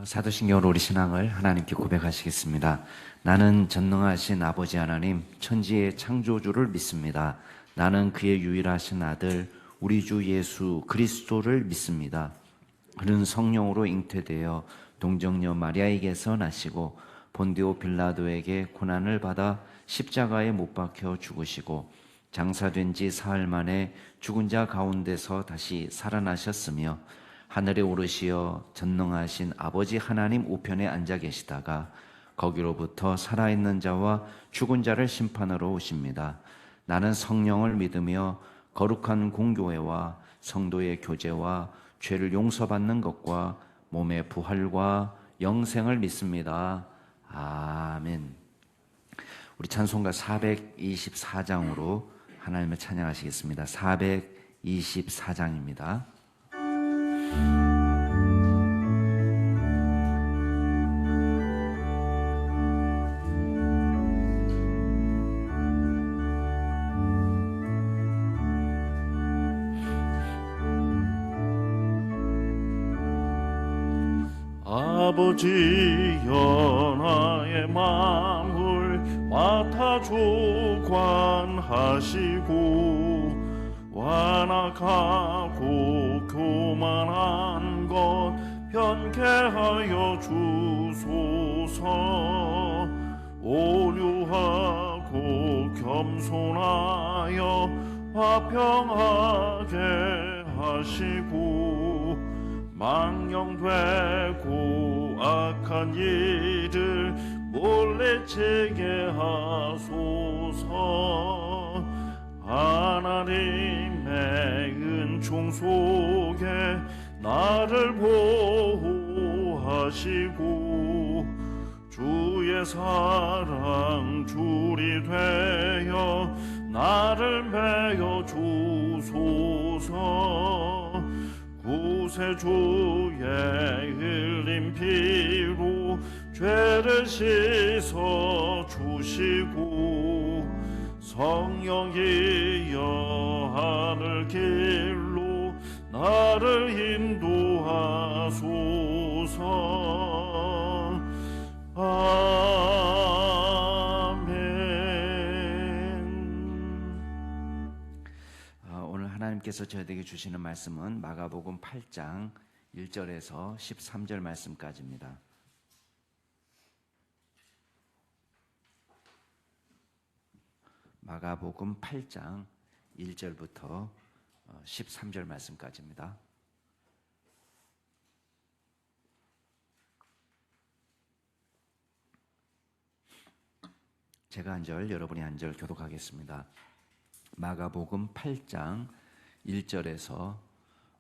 사도신경으로 우리 신앙을 하나님께 고백하시겠습니다. 나는 전능하신 아버지 하나님, 천지의 창조주를 믿습니다. 나는 그의 유일하신 아들, 우리 주 예수 그리스도를 믿습니다. 그는 성령으로 잉태되어 동정녀 마리아에게서 나시고 본디오 빌라도에게 고난을 받아 십자가에 못 박혀 죽으시고 장사된 지 사흘 만에 죽은 자 가운데서 다시 살아나셨으며 하늘에 오르시어 전능하신 아버지 하나님 우편에 앉아 계시다가 거기로부터 살아있는 자와 죽은 자를 심판하러 오십니다. 나는 성령을 믿으며 거룩한 공교회와 성도의 교제와 죄를 용서받는 것과 몸의 부활과 영생을 믿습니다. 아멘. 우리 찬송가 424장으로 하나님을 찬양하시겠습니다. 424장입니다. 아버지여 나의 마음을 맡아 주관하시고 완악하고 교만한 것 변케하여 주소서. 오류하고 겸손하여 화평하게 하시고 망령되고 악한 일을 몰래치게 하소서. 하나님의 은총 속에 나를 보호하시고 주의 사랑 줄이 되어 나를 메어 주소서. 구세주의 흘린 피로 죄를 씻어 주시고 성령이여 하늘 길로 나를 인도하소서. 오늘 하나님께서 저희에게 주시는 말씀은 마가복음 8장 1절에서 13절 말씀까지입니다. 마가복음 8장 1절부터 13절 말씀까지입니다. 제가 한 절, 여러분이 한 절 교독하겠습니다. 마가복음 8장 1절에서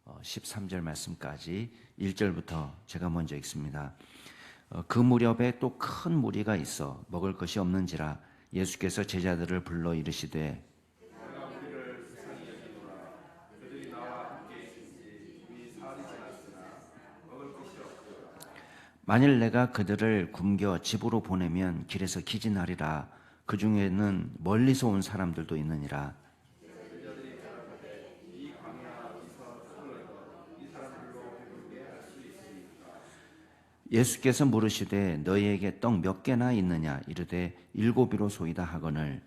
13절 말씀까지 1절부터 제가 먼저 읽습니다. 그 무렵에 또 큰 무리가 있어 먹을 것이 없는지라 예수께서 제자들을 불러 이르시되 만일 내가 그들을 굶겨 집으로 보내면 길에서 기진하리라. 그 중에는 멀리서 온 사람들도 있느니라. 예수께서 물으시되 너희에게 떡 몇 개나 있느냐 이르되 7이로소이다 하거늘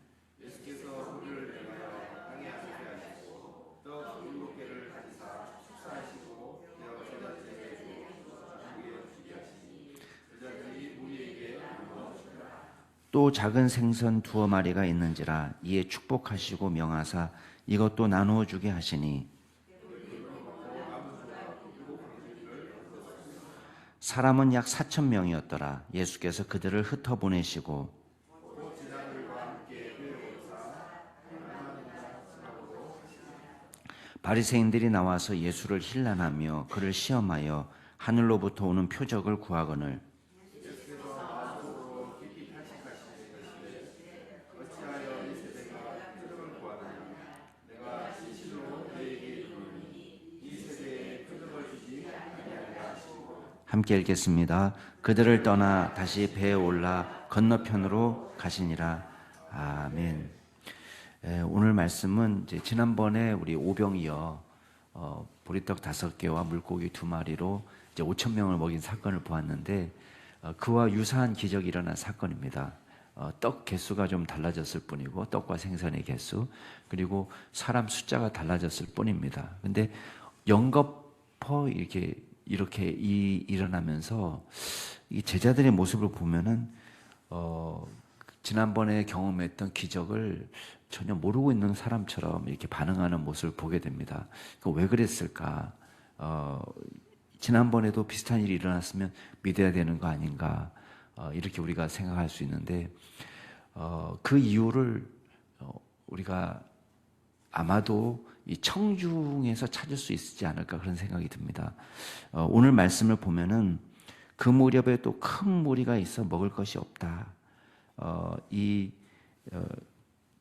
또 작은 생선 2마리가 있는지라 이에 축복하시고 명하사 이것도 나누어 주게 하시니 사람은 약 4,000명이었더라. 예수께서 그들을 흩어보내시고 바리새인들이 나와서 예수를 힐난하며 그를 시험하여 하늘로부터 오는 표적을 구하거늘 함께 읽겠습니다. 그들을 떠나 다시 배에 올라 건너편으로 가시니라. 아멘. 오늘 말씀은 이제 지난번에 우리 오병이어 보리떡 5개와 물고기 2마리로 이제 5천 명을 먹인 사건을 보았는데 그와 유사한 기적이 일어난 사건입니다. 떡 개수가 좀 달라졌을 뿐이고 떡과 생선의 개수 그리고 사람 숫자가 달라졌을 뿐입니다. 근데 영겁허 이렇게 일어나면서 이 제자들의 모습을 보면은 지난번에 경험했던 기적을 전혀 모르고 있는 사람처럼 이렇게 반응하는 모습을 보게 됩니다. 왜 그랬을까? 지난번에도 비슷한 일이 일어났으면 믿어야 되는 거 아닌가? 이렇게 우리가 생각할 수 있는데 그 이유를 우리가 아마도 이 청중에서 찾을 수 있지 않을까 그런 생각이 듭니다. 오늘 말씀을 보면은 그 무렵에 또 큰 무리가 있어 먹을 것이 없다.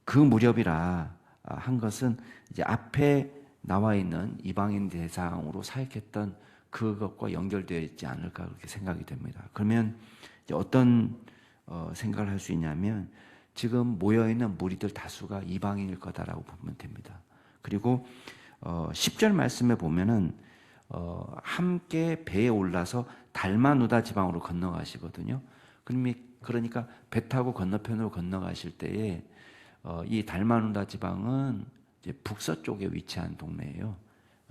그 무렵이라 한 것은 이제 앞에 나와 있는 이방인 대상으로 사역했던 그것과 연결되어 있지 않을까 그렇게 생각이 됩니다. 그러면 이제 어떤 생각을 할 수 있냐면 지금 모여 있는 무리들 다수가 이방인일 거다라고 보면 됩니다. 그리고 10절 말씀에 보면은 함께 배에 올라서 달마누다 지방으로 건너가시거든요. 그러니까 배 타고 건너편으로 건너가실 때에 이 달마누다 지방은 이제 북서쪽에 위치한 동네예요.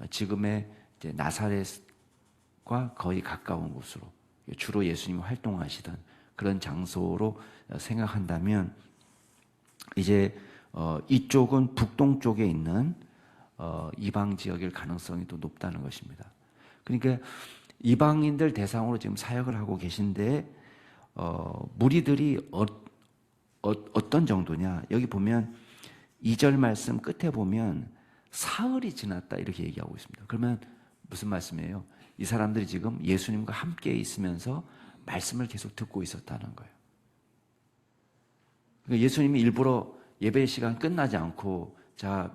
지금의 이제 나사렛과 거의 가까운 곳으로 주로 예수님이 활동하시던 그런 장소로 생각한다면 이제 이쪽은 북동쪽에 있는 이방 지역일 가능성이 또 높다는 것입니다. 그러니까 이방인들 대상으로 지금 사역을 하고 계신데 무리들이 어떤 정도냐? 여기 보면 2절 말씀 끝에 보면 사흘이 지났다 이렇게 얘기하고 있습니다. 그러면 무슨 말씀이에요? 이 사람들이 지금 예수님과 함께 있으면서 말씀을 계속 듣고 있었다는 거예요. 그러니까 예수님이 일부러 예배 시간 끝나지 않고 자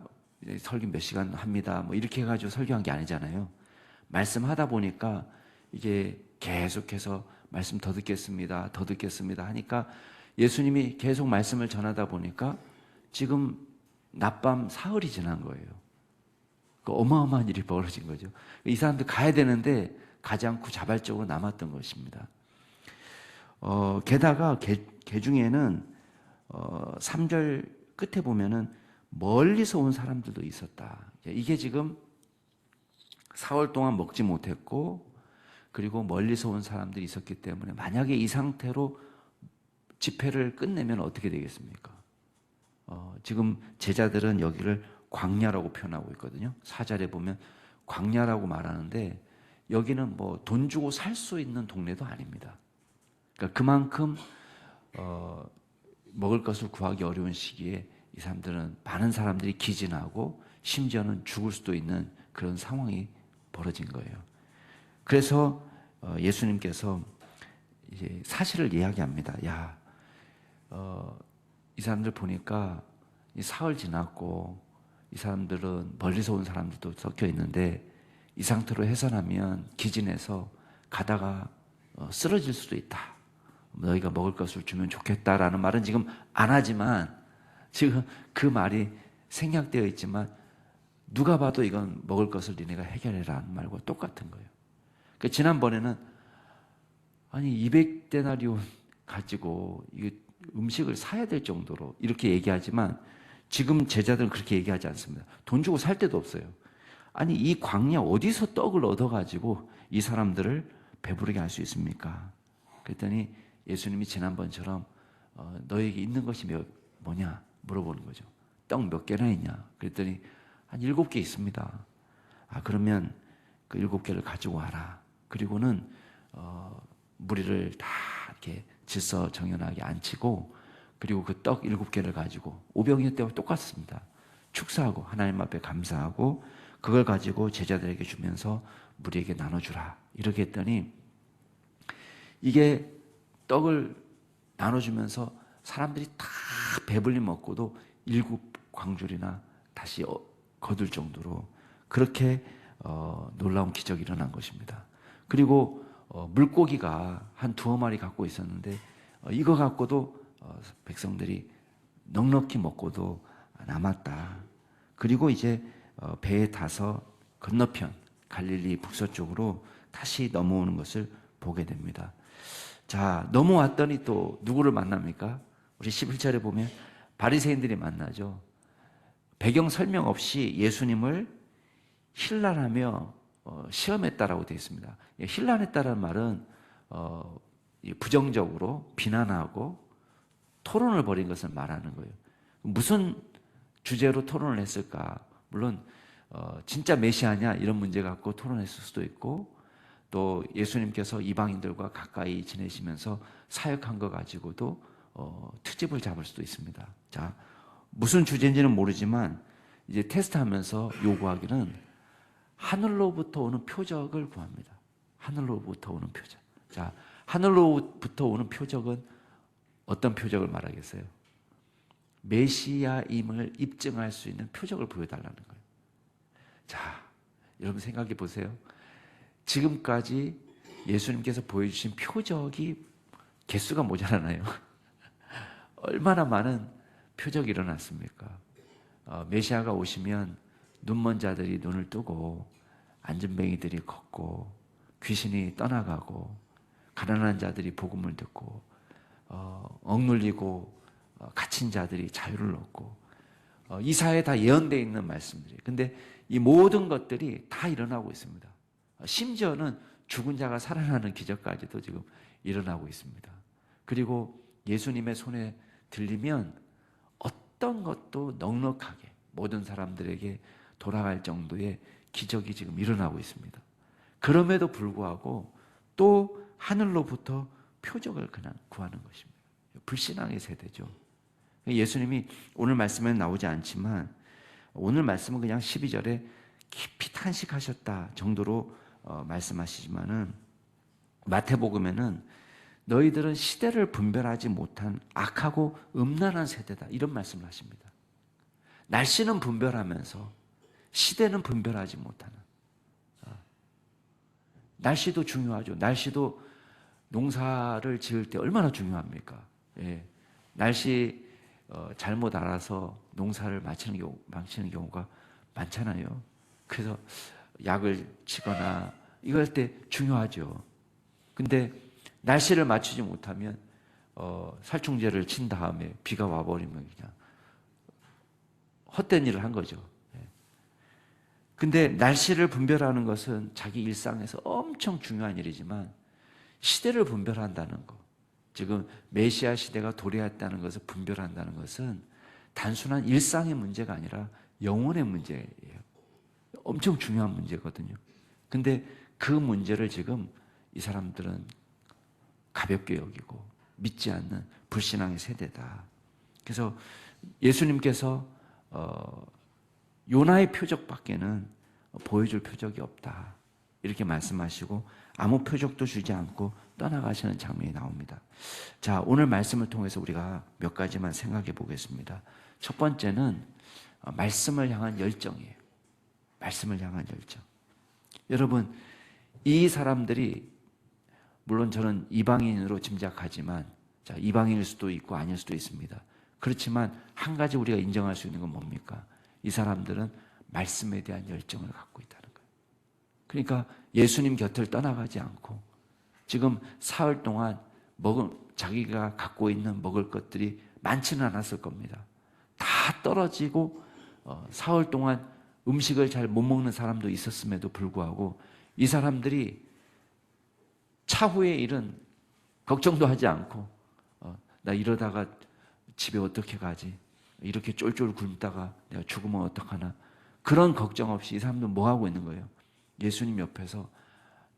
설교 몇 시간 합니다 뭐 이렇게 해가지고 설교한 게 아니잖아요. 말씀하다 보니까 이게 계속해서 말씀 더 듣겠습니다 하니까 예수님이 계속 말씀을 전하다 보니까 지금 낮밤 사흘이 지난 거예요. 그 어마어마한 일이 벌어진 거죠. 이 사람들 가야 되는데 가지 않고 자발적으로 남았던 것입니다. 게다가 개 중에는 3절 끝에 보면은 멀리서 온 사람들도 있었다. 이게 지금 사흘 동안 먹지 못했고 그리고 멀리서 온 사람들이 있었기 때문에 만약에 이 상태로 집회를 끝내면 어떻게 되겠습니까? 지금 제자들은 여기를 광야라고 표현하고 있거든요. 4절에 보면 광야라고 말하는데 여기는 뭐 돈 주고 살 수 있는 동네도 아닙니다. 그러니까 그만큼 먹을 것을 구하기 어려운 시기에 이 사람들은 많은 사람들이 기진하고 심지어는 죽을 수도 있는 그런 상황이 벌어진 거예요. 그래서 예수님께서 이제 사실을 이야기합니다. 이 사람들 보니까 이 사흘 지났고 이 사람들은 멀리서 온 사람들도 섞여 있는데 이 상태로 해산하면 기진해서 가다가 쓰러질 수도 있다. 너희가 먹을 것을 주면 좋겠다라는 말은 지금 안 하지만 지금 그 말이 생략되어 있지만 누가 봐도 이건 먹을 것을 니네가 해결해라 하는 말과 똑같은 거예요. 그러니까 지난번에는 아니 200데나리온 가지고 이 음식을 사야 될 정도로 이렇게 얘기하지만 지금 제자들은 그렇게 얘기하지 않습니다. 돈 주고 살 데도 없어요. 아니 이 광야 어디서 떡을 얻어가지고 이 사람들을 배부르게 할 수 있습니까? 그랬더니 예수님이 지난번처럼 너에게 있는 것이 뭐냐 물어보는 거죠. 떡 몇 개나 있냐? 그랬더니 한 7개 있습니다. 그러면 그 7개를 가지고 와라. 그리고는 무리를 다 이렇게 질서정연하게 앉히고 그리고 그 떡 7개를 가지고 오병이어 때와 똑같습니다. 축사하고 하나님 앞에 감사하고 그걸 가지고 제자들에게 주면서 무리에게 나눠주라. 이렇게 했더니 이게 떡을 나눠주면서 사람들이 다 배불리 먹고도 7광줄이나 다시 거둘 정도로 그렇게 놀라운 기적이 일어난 것입니다. 그리고 물고기가 한 2마리 갖고 있었는데 이거 갖고도 백성들이 넉넉히 먹고도 남았다. 그리고 이제 배에 타서 건너편 갈릴리 북서쪽으로 다시 넘어오는 것을 보게 됩니다. 자, 넘어왔더니 또 누구를 만납니까? 우리 11절에 보면 바리새인들이 만나죠. 배경 설명 없이 예수님을 힐난하며 시험했다라고 되어 있습니다. 힐난했다라는 말은 부정적으로 비난하고 토론을 벌인 것을 말하는 거예요. 무슨 주제로 토론을 했을까? 물론 진짜 메시아냐 이런 문제 갖고 토론했을 수도 있고, 또 예수님께서 이방인들과 가까이 지내시면서 사역한 거 가지고도 트집을 잡을 수도 있습니다. 자, 무슨 주제인지는 모르지만 이제 테스트하면서 요구하기는 하늘로부터 오는 표적을 구합니다. 하늘로부터 오는 표적. 자, 하늘로부터 오는 표적은 어떤 표적을 말하겠어요? 메시아임을 입증할 수 있는 표적을 보여달라는 거예요. 자, 여러분 생각해 보세요. 지금까지 예수님께서 보여주신 표적이 개수가 모자라나요? 얼마나 많은 표적이 일어났습니까? 메시아가 오시면 눈먼 자들이 눈을 뜨고, 안전뱅이들이 걷고, 귀신이 떠나가고, 가난한 자들이 복음을 듣고, 억눌리고 갇힌 자들이 자유를 얻고, 이 사회에 다 예언되어 있는 말씀들이에요. 근데 이 모든 것들이 다 일어나고 있습니다. 심지어는 죽은 자가 살아나는 기적까지도 지금 일어나고 있습니다. 그리고 예수님의 손에 들리면 어떤 것도 넉넉하게 모든 사람들에게 돌아갈 정도의 기적이 지금 일어나고 있습니다. 그럼에도 불구하고 또 하늘로부터 표적을 그냥 구하는 것입니다. 불신앙의 세대죠. 예수님이 오늘 말씀에는 나오지 않지만 오늘 말씀은 그냥 12절에 깊이 탄식하셨다 정도로 말씀하시지만은 마태복음에는 너희들은 시대를 분별하지 못한 악하고 음란한 세대다 이런 말씀을 하십니다. 날씨는 분별하면서 시대는 분별하지 못하는. 날씨도 중요하죠. 날씨도 농사를 지을 때 얼마나 중요합니까? 예. 날씨 잘못 알아서 농사를 망치는 경우가 많잖아요. 그래서 약을 치거나 이거 할 때 중요하죠. 근데 날씨를 맞추지 못하면 살충제를 친 다음에 비가 와버리면 그냥 헛된 일을 한 거죠. 근데 날씨를 분별하는 것은 자기 일상에서 엄청 중요한 일이지만 시대를 분별한다는 것, 지금 메시아 시대가 도래했다는 것을 분별한다는 것은 단순한 일상의 문제가 아니라 영혼의 문제예요. 엄청 중요한 문제거든요. 근데 그 문제를 지금 이 사람들은 가볍게 여기고 믿지 않는 불신앙의 세대다. 그래서 예수님께서 요나의 표적밖에는 보여줄 표적이 없다. 이렇게 말씀하시고 아무 표적도 주지 않고 떠나가시는 장면이 나옵니다. 자, 오늘 말씀을 통해서 우리가 몇 가지만 생각해 보겠습니다. 첫 번째는 말씀을 향한 열정이에요. 말씀을 향한 열정. 여러분, 이 사람들이 물론 저는 이방인으로 짐작하지만 이방인일 수도 있고 아닐 수도 있습니다. 그렇지만 한 가지 우리가 인정할 수 있는 건 뭡니까? 이 사람들은 말씀에 대한 열정을 갖고 있다는 거예요. 그러니까 예수님 곁을 떠나가지 않고 지금 사흘 동안 자기가 갖고 있는 먹을 것들이 많지는 않았을 겁니다. 다 떨어지고 사흘 동안 음식을 잘 못 먹는 사람도 있었음에도 불구하고 이 사람들이 차후의 일은 걱정도 하지 않고 나 이러다가 집에 어떻게 가지? 이렇게 쫄쫄 굶다가 내가 죽으면 어떡하나? 그런 걱정 없이 이 사람들은 뭐 하고 있는 거예요? 예수님 옆에서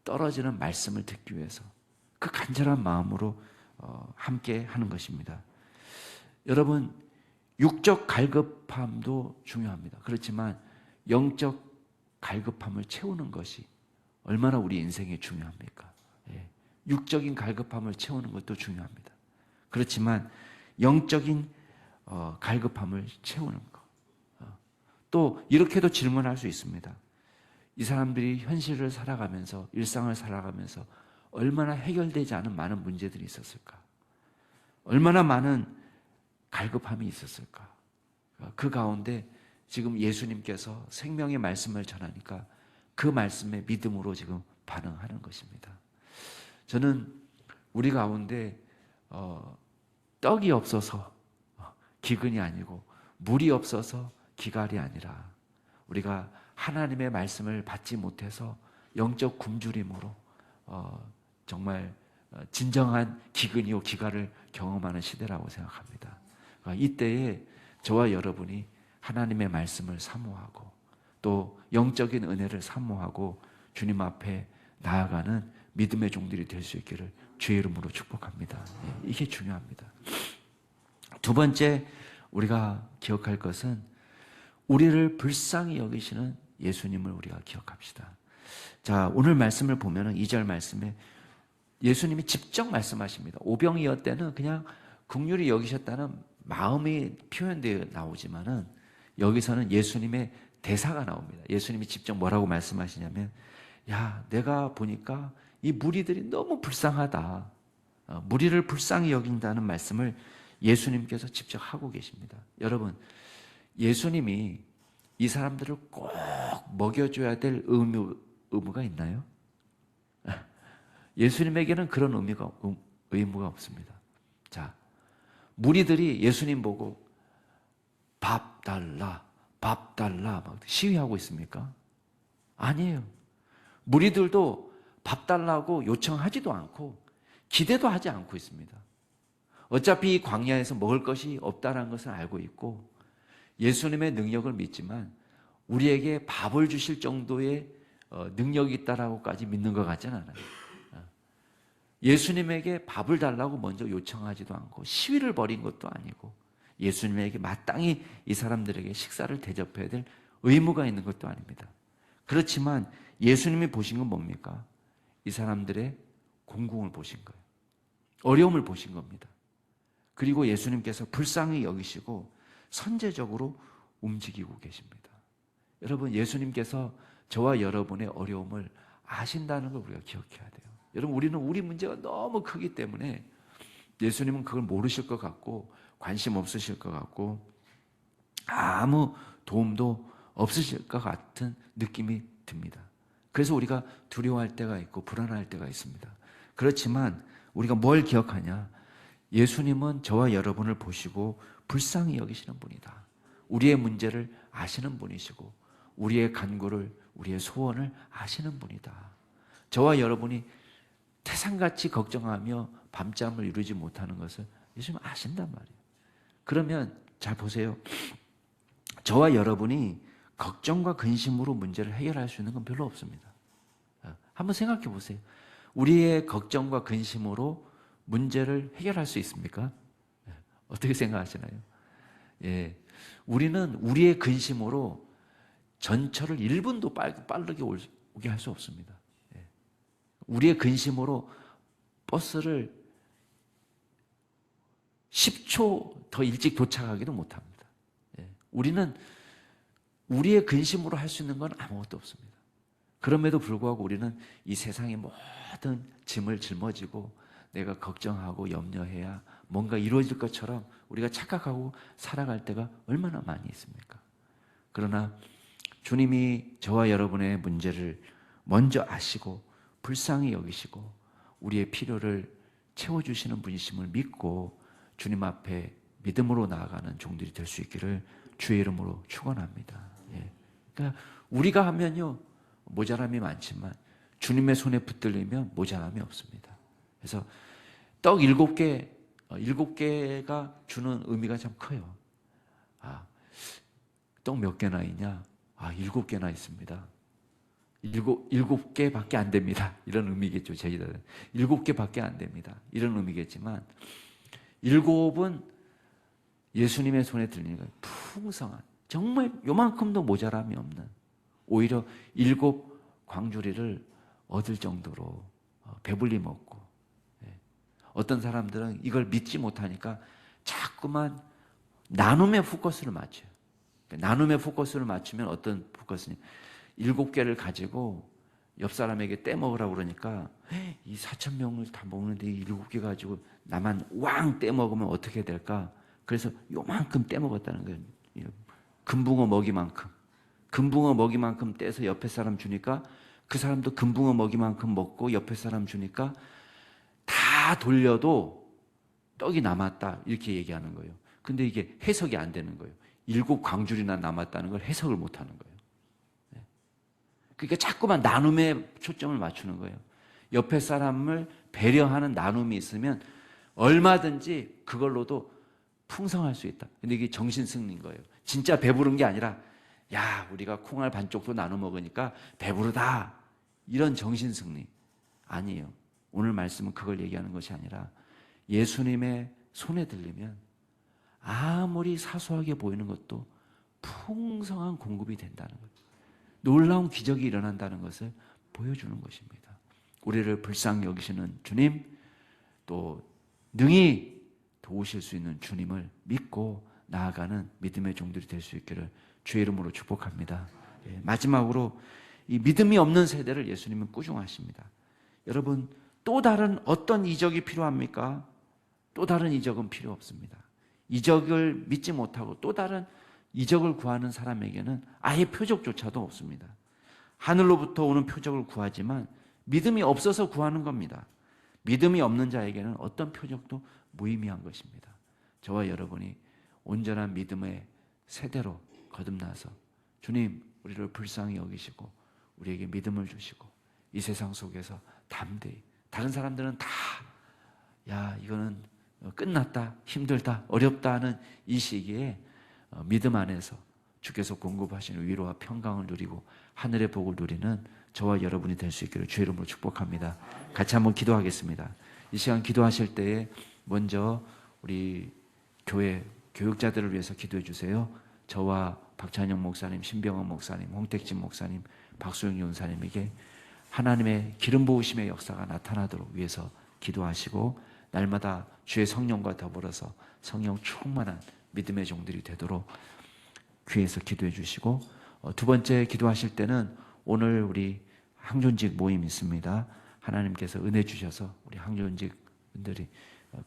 떨어지는 말씀을 듣기 위해서 그 간절한 마음으로 함께 하는 것입니다. 여러분, 육적 갈급함도 중요합니다. 그렇지만 영적 갈급함을 채우는 것이 얼마나 우리 인생에 중요합니까? 육적인 갈급함을 채우는 것도 중요합니다. 그렇지만 영적인 갈급함을 채우는 것. 또 이렇게도 질문할 수 있습니다. 이 사람들이 현실을 살아가면서 일상을 살아가면서 얼마나 해결되지 않은 많은 문제들이 있었을까? 얼마나 많은 갈급함이 있었을까? 그 가운데 지금 예수님께서 생명의 말씀을 전하니까 그 말씀에 믿음으로 지금 반응하는 것입니다. 저는 우리 가운데 떡이 없어서 기근이 아니고 물이 없어서 기갈이 아니라 우리가 하나님의 말씀을 받지 못해서 영적 굶주림으로 정말 진정한 기근이요 기갈을 경험하는 시대라고 생각합니다. 이때에 저와 여러분이 하나님의 말씀을 사모하고 또 영적인 은혜를 사모하고 주님 앞에 나아가는 믿음의 종들이 될 수 있기를 주의 이름으로 축복합니다. 이게 중요합니다. 두 번째 우리가 기억할 것은 우리를 불쌍히 여기시는 예수님을 우리가 기억합시다. 자, 오늘 말씀을 보면은 2절 말씀에 예수님이 직접 말씀하십니다. 오병이어 때는 그냥 긍휼히 여기셨다는 마음이 표현되어 나오지만은 여기서는 예수님의 대사가 나옵니다. 예수님이 직접 뭐라고 말씀하시냐면, 야, 내가 보니까 이 무리들이 너무 불쌍하다. 무리를 불쌍히 여긴다는 말씀을 예수님께서 직접 하고 계십니다. 여러분, 예수님이 이 사람들을 꼭 먹여줘야 될 의무가 있나요? 예수님에게는 그런 의무가 없습니다. 자, 무리들이 예수님 보고 밥 달라 막 시위하고 있습니까? 아니에요. 무리들도 밥 달라고 요청하지도 않고 기대도 하지 않고 있습니다. 어차피 이 광야에서 먹을 것이 없다는 것을 알고 있고 예수님의 능력을 믿지만 우리에게 밥을 주실 정도의 능력이 있다라고까지 믿는 것 같지는 않아요. 예수님에게 밥을 달라고 먼저 요청하지도 않고 시위를 벌인 것도 아니고 예수님에게 마땅히 이 사람들에게 식사를 대접해야 될 의무가 있는 것도 아닙니다. 그렇지만 예수님이 보신 건 뭡니까? 이 사람들의 공공을 보신 거예요. 어려움을 보신 겁니다. 그리고 예수님께서 불쌍히 여기시고 선제적으로 움직이고 계십니다. 여러분, 예수님께서 저와 여러분의 어려움을 아신다는 걸 우리가 기억해야 돼요. 여러분, 우리는 우리 문제가 너무 크기 때문에 예수님은 그걸 모르실 것 같고 관심 없으실 것 같고 아무 도움도 없으실 것 같은 느낌이 듭니다. 그래서 우리가 두려워할 때가 있고 불안할 때가 있습니다. 그렇지만 우리가 뭘 기억하냐? 예수님은 저와 여러분을 보시고 불쌍히 여기시는 분이다. 우리의 문제를 아시는 분이시고 우리의 간구를, 우리의 소원을 아시는 분이다. 저와 여러분이 태산같이 걱정하며 밤잠을 이루지 못하는 것을 예수님 아신단 말이에요. 그러면 잘 보세요. 저와 여러분이 걱정과 근심으로 문제를 해결할 수 있는 건 별로 없습니다. 한번 생각해 보세요. 우리의 걱정과 근심으로 문제를 해결할 수 있습니까? 어떻게 생각하시나요? 예, 우리는 우리의 근심으로 전철을 1분도 빠르게 오게 할 수 없습니다. 예. 우리의 근심으로 버스를 10초 더 일찍 도착하기도 못합니다. 예. 우리는 우리의 근심으로 할 수 있는 건 아무것도 없습니다. 그럼에도 불구하고 우리는 이 세상의 모든 짐을 짊어지고 내가 걱정하고 염려해야 뭔가 이루어질 것처럼 우리가 착각하고 살아갈 때가 얼마나 많이 있습니까? 그러나 주님이 저와 여러분의 문제를 먼저 아시고 불쌍히 여기시고 우리의 필요를 채워주시는 분이심을 믿고 주님 앞에 믿음으로 나아가는 종들이 될 수 있기를 주의 이름으로 축원합니다. 예. 그러니까 우리가 하면요 모자람이 많지만 주님의 손에 붙들리면 모자람이 없습니다. 그래서 떡 7개가 주는 의미가 참 커요. 떡 몇 개나 있냐? 7개나 있습니다. 7개밖에 안 됩니다. 이런 의미겠죠. 제자들은 7개밖에 안 됩니다. 이런 의미겠지만 7은 예수님의 손에 들리니까 풍성한, 정말 요만큼도 모자람이 없는, 오히려 7 광주리를 얻을 정도로 배불리 먹고, 어떤 사람들은 이걸 믿지 못하니까 자꾸만 나눔의 포커스를 맞춰요. 나눔의 포커스를 맞추면 어떤 포커스냐? 7개를 가지고 옆 사람에게 떼먹으라고 그러니까 이 4,000명을 다 먹는데 7개 가지고 나만 왕 떼먹으면 어떻게 될까? 그래서 요만큼 떼먹었다는 거예요. 금붕어 먹이만큼 떼서 옆에 사람 주니까 그 사람도 금붕어 먹이만큼 먹고 옆에 사람 주니까 다 돌려도 떡이 남았다 이렇게 얘기하는 거예요. 근데 이게 해석이 안 되는 거예요. 7 광줄이나 남았다는 걸 해석을 못 하는 거예요. 그러니까 자꾸만 나눔에 초점을 맞추는 거예요. 옆에 사람을 배려하는 나눔이 있으면 얼마든지 그걸로도 풍성할 수 있다. 근데 이게 정신승리인 거예요. 진짜 배부른 게 아니라 야, 우리가 콩알 반쪽도 나눠 먹으니까 배부르다. 이런 정신승리 아니에요. 오늘 말씀은 그걸 얘기하는 것이 아니라 예수님의 손에 들리면 아무리 사소하게 보이는 것도 풍성한 공급이 된다는 거예요. 놀라운 기적이 일어난다는 것을 보여주는 것입니다. 우리를 불쌍히 여기시는 주님, 또 능히 도우실 수 있는 주님을 믿고 나아가는 믿음의 종들이 될 수 있기를 주의 이름으로 축복합니다. 마지막으로 이 믿음이 없는 세대를 예수님은 꾸중하십니다. 여러분, 또 다른 어떤 이적이 필요합니까? 또 다른 이적은 필요 없습니다. 이적을 믿지 못하고 또 다른 이적을 구하는 사람에게는 아예 표적조차도 없습니다. 하늘로부터 오는 표적을 구하지만 믿음이 없어서 구하는 겁니다. 믿음이 없는 자에게는 어떤 표적도 무의미한 것입니다. 저와 여러분이 온전한 믿음의 세대로 거듭나서 주님, 우리를 불쌍히 여기시고 우리에게 믿음을 주시고 이 세상 속에서 담대히, 다른 사람들은 다 야, 이거는 끝났다, 힘들다, 어렵다 하는 이 시기에 믿음 안에서 주께서 공급하시는 위로와 평강을 누리고 하늘의 복을 누리는 저와 여러분이 될 수 있기를 주의 이름으로 축복합니다. 같이 한번 기도하겠습니다. 이 시간 기도하실 때에 먼저 우리 교회 교육자들을 위해서 기도해 주세요. 저와 박찬영 목사님, 신병헌 목사님, 홍택진 목사님, 박수영 연사님에게 하나님의 기름 부으심의 역사가 나타나도록 위해서 기도하시고 날마다 주의 성령과 더불어서 성령 충만한 믿음의 종들이 되도록 귀에서 기도해 주시고, 두 번째 기도하실 때는 오늘 우리 항존직 모임 있습니다. 하나님께서 은혜 주셔서 우리 항존직분들이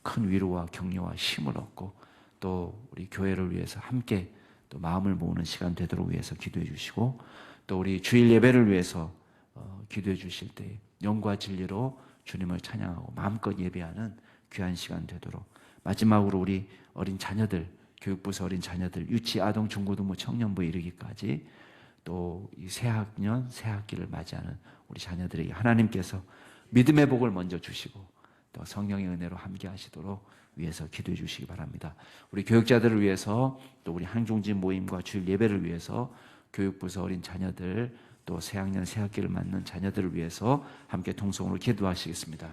큰 위로와 격려와 힘을 얻고 또 우리 교회를 위해서 함께 또 마음을 모으는 시간 되도록 위해서 기도해 주시고, 또 우리 주일 예배를 위해서 기도해 주실 때 영과 진리로 주님을 찬양하고 마음껏 예배하는 귀한 시간 되도록, 마지막으로 우리 어린 자녀들, 교육부서 어린 자녀들, 유치, 아동, 중고등부, 청년부에 이르기까지 또 이 새학년, 새학기를 맞이하는 우리 자녀들에게 하나님께서 믿음의 복을 먼저 주시고 또 성령의 은혜로 함께 하시도록 위해서 기도해 주시기 바랍니다. 우리 교육자들을 위해서, 또 우리 항종진 모임과 주일 예배를 위해서, 교육부서 어린 자녀들, 또 새학년, 새학기를 맞는 자녀들을 위해서 함께 통성으로 기도하시겠습니다.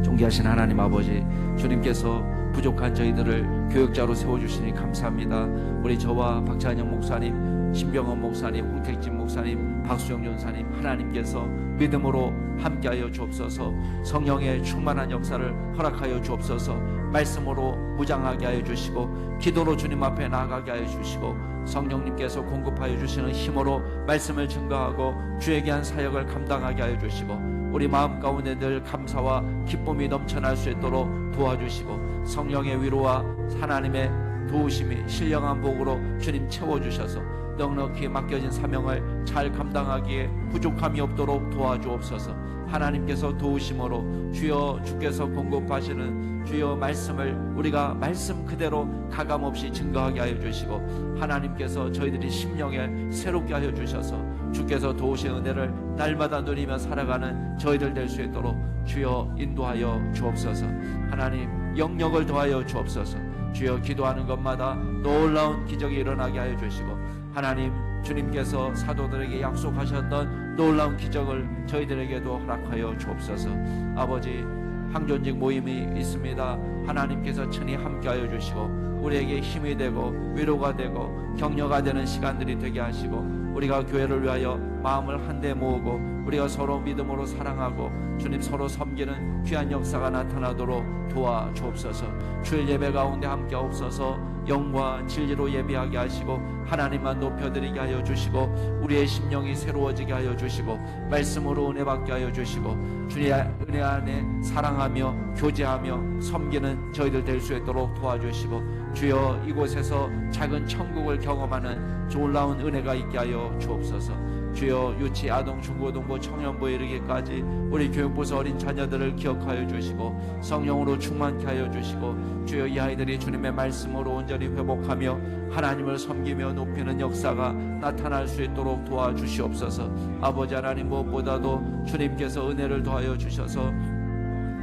존귀하신 하나님 아버지, 주님께서 부족한 저희들을 교육자로 세워주시니 감사합니다. 우리 저와 박찬영 목사님, 신병헌 목사님, 홍택진 목사님, 박수영 전사님, 하나님께서 믿음으로 함께하여 주옵소서. 성령의 충만한 역사를 허락하여 주옵소서. 말씀으로 무장하게 하여 주시고 기도로 주님 앞에 나아가게 하여 주시고 성령님께서 공급하여 주시는 힘으로 말씀을 증거하고 주에게 한 사역을 감당하게 하여 주시고 우리 마음 가운데 늘 감사와 기쁨이 넘쳐날 수 있도록 도와주시고 성령의 위로와 하나님의 도우심이 신령한 복으로 주님 채워주셔서 넉넉히 맡겨진 사명을 잘 감당하기에 부족함이 없도록 도와주옵소서. 하나님께서 도우심으로 주여 주께서 공급하시는 주여 말씀을 우리가 말씀 그대로 가감없이 증거하게 하여 주시고 하나님께서 저희들이 심령에 새롭게 하여 주셔서 주께서 도우신 은혜를 날마다 누리며 살아가는 저희들 될 수 있도록 주여 인도하여 주옵소서. 하나님 영역을 더하여 주옵소서. 주여 기도하는 것마다 놀라운 기적이 일어나게 하여 주시고 하나님 주님께서 사도들에게 약속하셨던 놀라운 기적을 저희들에게도 허락하여 주옵소서. 아버지 항존직 모임이 있습니다. 하나님께서 친히 함께하여 주시고 우리에게 힘이 되고 위로가 되고 격려가 되는 시간들이 되게 하시고 우리가 교회를 위하여 마음을 한데 모으고 우리가 서로 믿음으로 사랑하고 주님 서로 섬기는 귀한 역사가 나타나도록 도와주옵소서. 주일 예배 가운데 함께 없어서 영과 진리로 예배하게 하시고 하나님만 높여드리게 하여 주시고 우리의 심령이 새로워지게 하여 주시고 말씀으로 은혜 받게 하여 주시고 주의 은혜 안에 사랑하며 교제하며 섬기는 저희들 될 수 있도록 도와주시고 주여 이곳에서 작은 천국을 경험하는 놀라운 은혜가 있게 하여 주옵소서. 주여 유치, 아동, 중고등부, 청년부에 이르기까지 우리 교육부서 어린 자녀들을 기억하여 주시고 성령으로 충만케 하여 주시고 주여 이 아이들이 주님의 말씀으로 온전히 회복하며 하나님을 섬기며 높이는 역사가 나타날 수 있도록 도와주시옵소서. 아버지 하나님, 무엇보다도 주님께서 은혜를 더하여 주셔서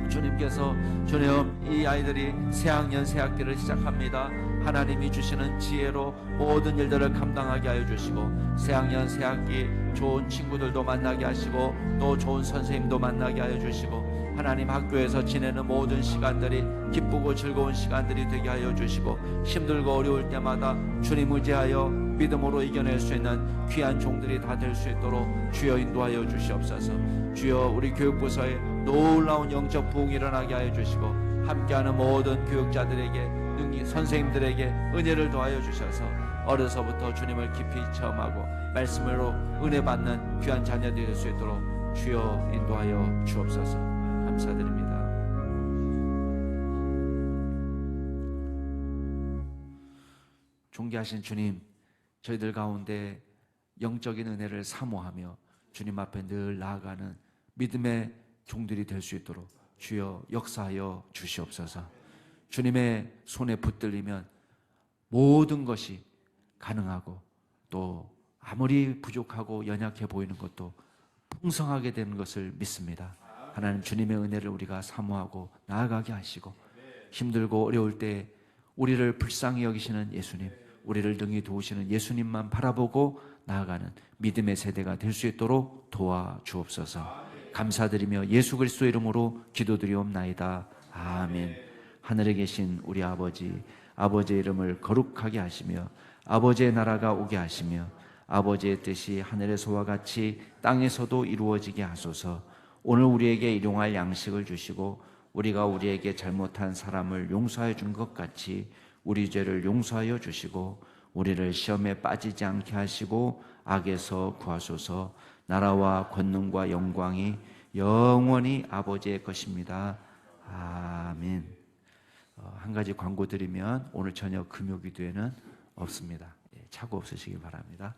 주님께서 주님 이 아이들이 새학년 새학기를 시작합니다. 하나님이 주시는 지혜로 모든 일들을 감당하게 하여 주시고 새학년 새학기 좋은 친구들도 만나게 하시고 또 좋은 선생님도 만나게 하여 주시고 하나님 학교에서 지내는 모든 시간들이 기쁘고 즐거운 시간들이 되게 하여 주시고 힘들고 어려울 때마다 주님 의지하여 믿음으로 이겨낼 수 있는 귀한 종들이 다 될 수 있도록 주여 인도하여 주시옵소서. 주여 우리 교육부서에 놀라운 영적 부흥이 일어나게 하여 주시고 함께하는 모든 교육자들에게 선생님들에게 은혜를 더하여 주셔서 어려서부터 주님을 깊이 체험하고 말씀으로 은혜 받는 귀한 자녀들이 될 수 있도록 주여 인도하여 주옵소서. 감사드립니다. 존귀하신 주님, 저희들 가운데 영적인 은혜를 사모하며 주님 앞에 늘 나아가는 믿음의 종들이 될 수 있도록 주여 역사하여 주시옵소서. 주님의 손에 붙들리면 모든 것이 가능하고 또 아무리 부족하고 연약해 보이는 것도 풍성하게 되는 것을 믿습니다. 하나님, 주님의 은혜를 우리가 사모하고 나아가게 하시고 힘들고 어려울 때 우리를 불쌍히 여기시는 예수님, 우리를 능히 도우시는 예수님만 바라보고 나아가는 믿음의 세대가 될 수 있도록 도와주옵소서. 감사드리며 예수 그리스도 이름으로 기도드리옵나이다. 아멘. 하늘에 계신 우리 아버지, 아버지의 이름을 거룩하게 하시며 아버지의 나라가 오게 하시며 아버지의 뜻이 하늘에서와 같이 땅에서도 이루어지게 하소서. 오늘 우리에게 일용할 양식을 주시고 우리가 우리에게 잘못한 사람을 용서하여 준 것 같이 우리 죄를 용서하여 주시고 우리를 시험에 빠지지 않게 하시고 악에서 구하소서. 나라와 권능과 영광이 영원히 아버지의 것입니다. 아멘. 한 가지 광고 드리면 오늘 저녁 금요기도회는 없습니다. 차고 없으시기 바랍니다.